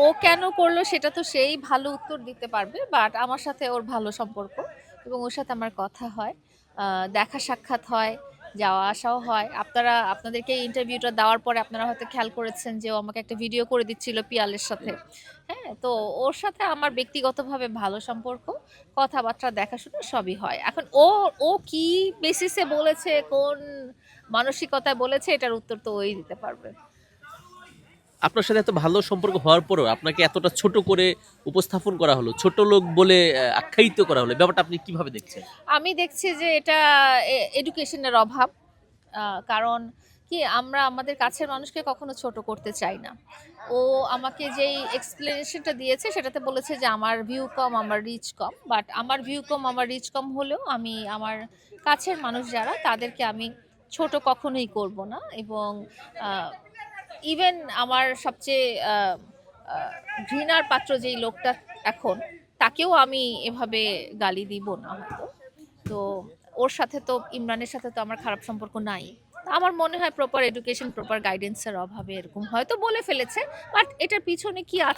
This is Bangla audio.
ও কেন করলো সেটা তো সেই ভালো উত্তর দিতে পারবে। বাট আমার সাথে ওর ভালো সম্পর্ক এবং ওর সাথে আমার কথা হয়। দেখা সাক্ষাৎ হয়, যাওয়া আসাও হয়। আপনাদেরকে এই ইন্টারভিউটা দেওয়ার পরে আপনারা হয়তো খেয়াল করেছেন যে ও আমাকে একটা ভিডিও করে দিচ্ছিল পিয়ালের সাথে। হ্যাঁ? তো ওর সাথে আমার ব্যক্তিগতভাবে ভালো সম্পর্ক। কথাবার্তা, দেখাশোনা সবই হয়। এখন ও কি বেসিসে বলেছে, কোন মানসিকতায় বলেছে এটার উত্তর তো ওই দিতে পারবে। আপনার সাথে এত ভালো সম্পর্ক হওয়ার পরেও আপনাকে এতটা ছোট করে উপস্থাপন করা হলো, ছোট লোক বলে আখ্যায়িত করা হলো, ব্যাপারটা আপনি কিভাবে দেখছেন? আমি দেখছি যে এটা এডুকেশনের অভাব। কারণ কি আমরা আমাদের কাছের মানুষকে কখনো ছোট করতে চাই না। ও আমাকে যেই এক্সপ্লেনেশনটা দিয়েছে সেটাতে বলেছে যে আমার ভিউ কম, আমার রিচ কম। বাট আমার ভিউ কম, আমার রিচ কম হলেও আমি আমার কাছের মানুষ যারা তাদেরকে আমি ছোট কখনোই করব না। এবং ইভেন আমার সবচেয়ে আহ, আহ, ঘৃণার পাত্র যেই লোকটা এখন, তাকেও আমি এভাবে গালি দিব না হয়তো। তো ওর সাথে তো, ইমরানের সাথে তো আমার খারাপ সম্পর্ক নাই। তা আমার মনে হয় প্রপার এডুকেশন, প্রপার গাইডেন্সের অভাবে এরকম হয়তো বলে ফেলেছে। বাট এটার পিছনে কি আছে